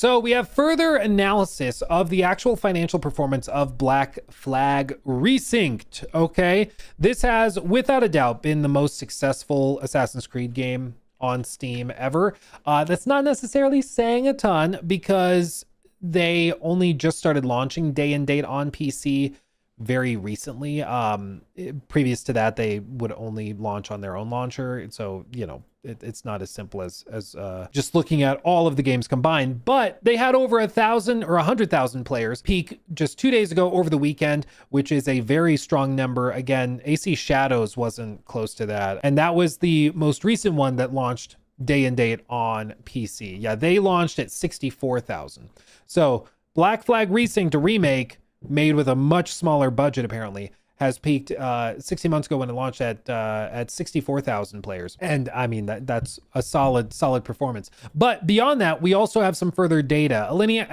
So we have further analysis of the actual financial performance of Black Flag Resynched. Okay, this has without a doubt been the most successful Assassin's Creed game on Steam ever. That's not necessarily saying a ton because they only just started launching day and date on PC very recently. Previous to that, they would only launch on their own launcher. So, you know, it's not as simple as just looking at all of the games combined, but they had over 1,000 or 100,000 players peak just 2 days ago over the weekend, which is a very strong number. Again, AC Shadows wasn't close to that. And that was the most recent one that launched day and date on PC. Yeah, they launched at 64,000. So Black Flag Resynched, a remake made with a much smaller budget, apparently, has peaked 60 months ago when it launched at 64,000 players. And I mean, that's a solid performance. But beyond that, we also have some further data. Alinea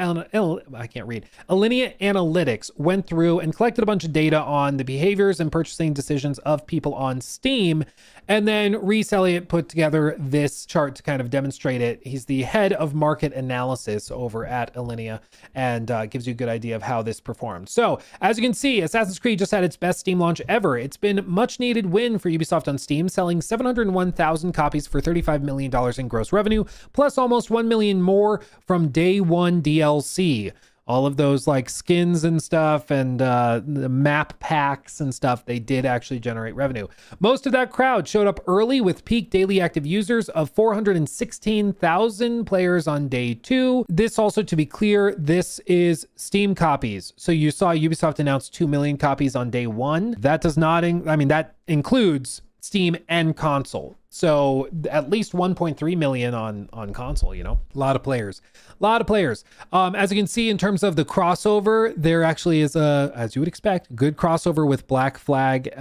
Analytics went through and collected a bunch of data on the behaviors and purchasing decisions of people on Steam. And then Reese Elliott put together this chart to kind of demonstrate it. He's the head of market analysis over at Alinea and gives you a good idea of how this performed. So as you can see, Assassin's Creed just had its best Steam launch ever. It's been much needed win for Ubisoft on Steam, selling 701,000 copies for $35 million in gross revenue, plus almost 1 million more from day one DLC. All of those like skins and stuff and the map packs and stuff, they did actually generate revenue. Most of that crowd showed up early with peak daily active users of 416,000 players on day 2. This also, to be clear, this is Steam copies. So you saw Ubisoft announce 2 million copies on day 1. That does not, that includes Steam and console. So at least 1.3 million on console, you know, a lot of players. As you can see, in terms of the crossover, there actually is as you would expect, good crossover with Black Flag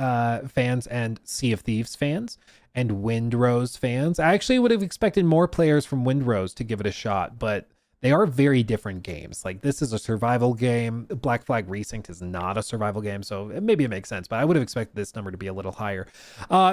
fans and Sea of Thieves fans and Windrose fans. I actually would have expected more players from Windrose to give it a shot, but they are very different games. Like, this is a survival game. Black Flag Resynched is not a survival game, so maybe it makes sense, but I would have expected this number to be a little higher.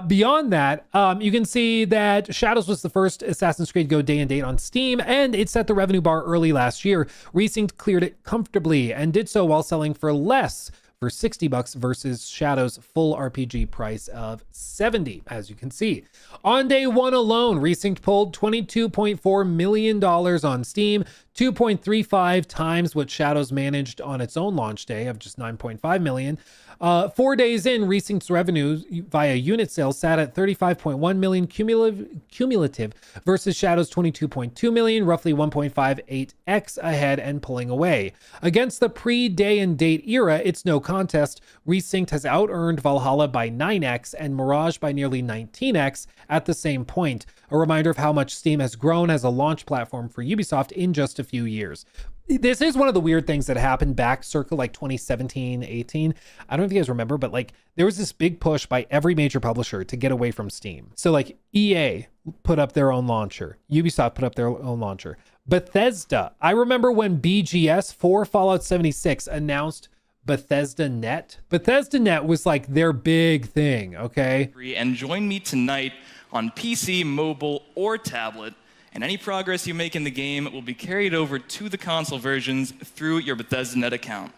Beyond that, you can see that Shadows was the first Assassin's Creed go day and date on Steam, and it set the revenue bar early last year. Resynched cleared it comfortably and did so while selling for less, for $60 versus Shadow's full RPG price of $70, as you can see. On day 1 alone, Resynched pulled $22.4 million on Steam, 2.35 times what Shadows managed on its own launch day of just 9.5 million. 4 days in, Resynked's revenues via unit sales sat at 35.1 million cumulative versus Shadow's 22.2 million, roughly 1.58x ahead and pulling away. Against the pre-day and date era, it's no contest. Resynched has out-earned Valhalla by 9x and Mirage by nearly 19x at the same point. A reminder of how much Steam has grown as a launch platform for Ubisoft in just a few years. This is one of the weird things that happened back circa like 2017, 18. I don't know if you guys remember, but like there was this big push by every major publisher to get away from Steam. So like EA put up their own launcher. Ubisoft put up their own launcher. Bethesda. I remember when BGS for Fallout 76 announced Bethesda Net. Bethesda Net was like their big thing, okay? And join me tonight on PC, mobile, or tablet. And any progress you make in the game will be carried over to the console versions through your Bethesda Net account.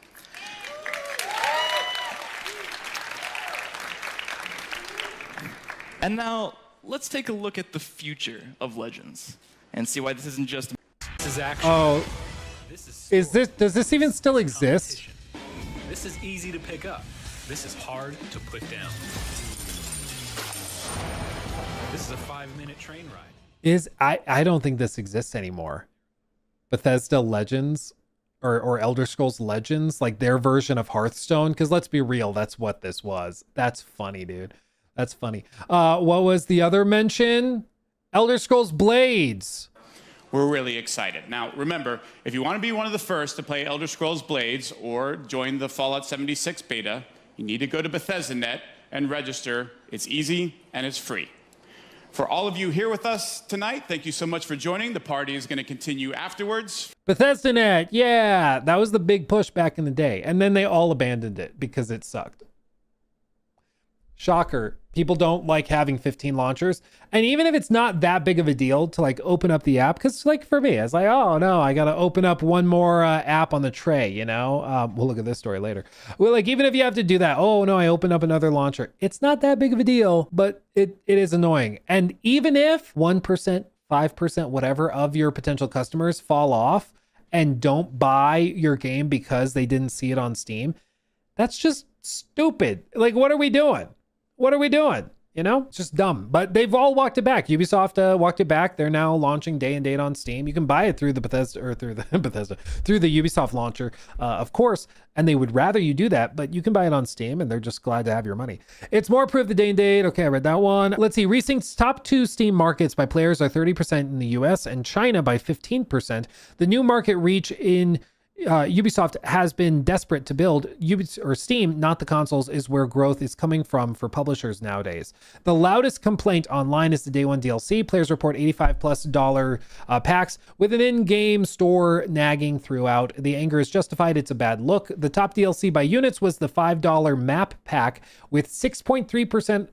And now, let's take a look at the future of Legends and see why this isn't just... This is actually... Oh, does this even still exist? This is easy to pick up. This is hard to put down. This is a 5-minute train ride. I don't think this exists anymore. Bethesda Legends or Elder Scrolls Legends, like their version of Hearthstone, because let's be real, that's what this was. That's funny, dude. That's funny. What was the other mention? Elder Scrolls Blades. We're really excited. Now, remember, if you want to be one of the first to play Elder Scrolls Blades or join the Fallout 76 beta, you need to go to Bethesda Net and register. It's easy and it's free. For all of you here with us tonight, thank you so much for joining. The party is going to continue afterwards. Bethesda Net, yeah, that was the big push back in the day. And then they all abandoned it because it sucked. Shocker. People don't like having 15 launchers. And even if it's not that big of a deal to like open up the app, because like for me, it's like, oh no, I got to open up one more app on the tray, you know? We'll look at this story later. Well, like even if you have to do that, oh no, I opened up another launcher. It's not that big of a deal, but it is annoying. And even if 1%, 5%, whatever of your potential customers fall off and don't buy your game because they didn't see it on Steam, that's just stupid. Like, what are we doing? What are we doing? You know, it's just dumb, but they've all walked it back. Ubisoft walked it back. They're now launching day and date on Steam. You can buy it through the Bethesda or through the through the Ubisoft launcher, of course. And they would rather you do that, but you can buy it on Steam and they're just glad to have your money. It's more proof the day and date. Okay, I read that one. Let's see. Resynked's top 2 Steam markets by players are 30% in the US and China by 15%. The new market reach in Ubisoft has been desperate to build. Steam, not the consoles, is where growth is coming from for publishers nowadays. The loudest complaint online is the day one DLC. Players report $85+ packs with an in-game store nagging throughout. The anger is justified. It's a bad look. The top DLC by units was the $5 map pack with 6.3%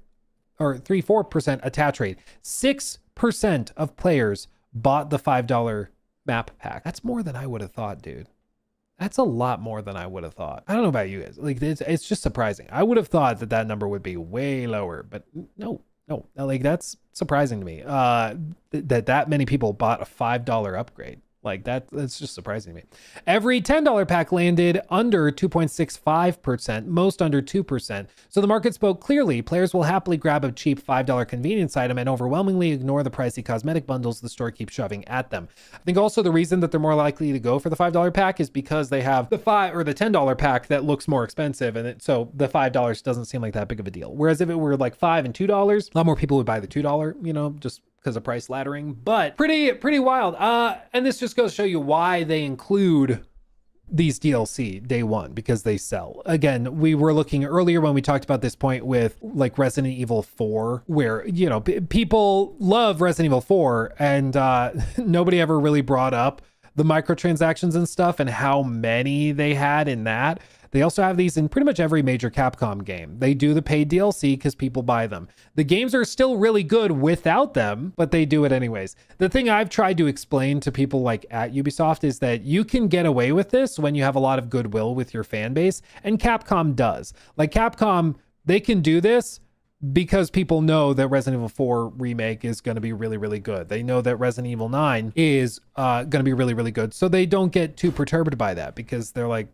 or 3.4% attach rate. 6% of players bought the $5 map pack. That's more than I would have thought, dude. That's a lot more than I would have thought. I don't know about you guys. Like, it's just surprising. I would have thought that number would be way lower, but no. Like, that's surprising to me. That many people bought a $5 upgrade. Like, that's just surprising to me. Every $10 pack landed under 2.65%, most under 2%. So the market spoke clearly. Players will happily grab a cheap $5 convenience item and overwhelmingly ignore the pricey cosmetic bundles the store keeps shoving at them. I think also the reason that they're more likely to go for the $5 pack is because they have the $10 pack that looks more expensive, and so the $5 doesn't seem like that big of a deal. Whereas if it were like $5 and $2, a lot more people would buy the $2, you know, just because of price laddering, but pretty wild. And this just goes to show you why they include these DLC day one, because they sell. Again, we were looking earlier when we talked about this point with like Resident Evil 4, where, you know, people love Resident Evil 4 and nobody ever really brought up the microtransactions and stuff and how many they had in that. They also have these in pretty much every major Capcom game. They do the paid DLC because people buy them. The games are still really good without them, but they do it anyways. The thing I've tried to explain to people like at Ubisoft is that you can get away with this when you have a lot of goodwill with your fan base, and Capcom does. Like Capcom, they can do this because people know that Resident Evil 4 remake is going to be really, really good. They know that Resident Evil 9 is going to be really, really good. So they don't get too perturbed by that because they're like,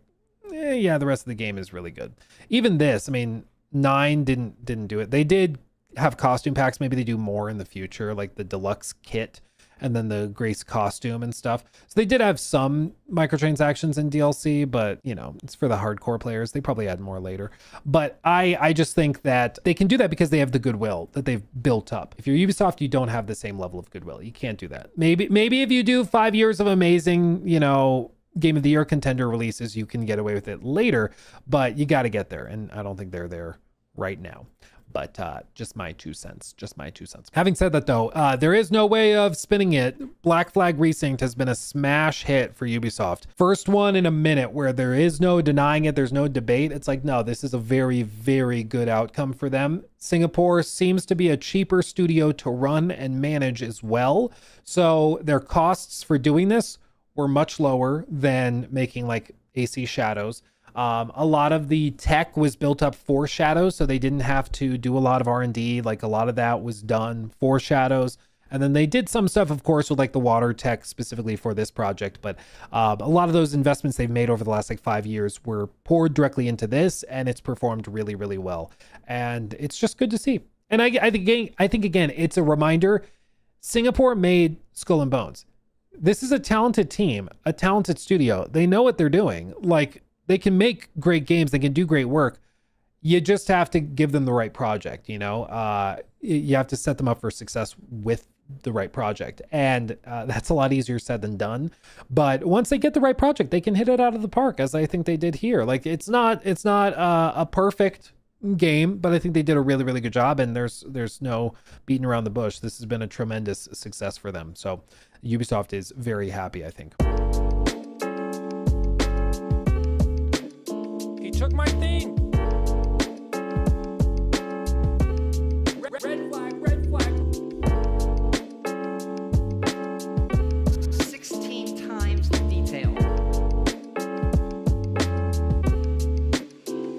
yeah, the rest of the game is really good. Even this, I mean, 9 didn't do it. They did have costume packs. Maybe they do more in the future, like the deluxe kit and then the Grace costume and stuff. So they did have some microtransactions in DLC, but you know, it's for the hardcore players. They probably add more later. But I just think that they can do that because they have the goodwill that they've built up. If you're Ubisoft, you don't have the same level of goodwill. You can't do that. Maybe if you do 5 years of amazing, you know, Game of the Year contender releases, you can get away with it later, but you got to get there. And I don't think they're there right now. But just my 2 cents. Having said that, though, there is no way of spinning it. Black Flag Resynched has been a smash hit for Ubisoft. First one in a minute where there is no denying it. There's no debate. It's like, no, this is a very, very good outcome for them. Singapore seems to be a cheaper studio to run and manage as well. So their costs for doing this were much lower than making like AC Shadows. A lot of the tech was built up for Shadows, so they didn't have to do a lot of R&D. Like a lot of that was done for Shadows. And then they did some stuff, of course, with like the water tech specifically for this project. But a lot of those investments they've made over the last like 5 years were poured directly into this, and it's performed really, really well. And it's just good to see. And I think again, it's a reminder. Singapore made Skull and Bones. This is a talented team, a talented studio. They know what they're doing. Like, they can make great games. They can do great work. You just have to give them the right project, you know? You have to set them up for success with the right project. And that's a lot easier said than done. But once they get the right project, they can hit it out of the park, as I think they did here. Like, it's not a perfect game, but I think they did a really, really good job, and there's no beating around the bush. This has been a tremendous success for them. So Ubisoft is very happy, I think.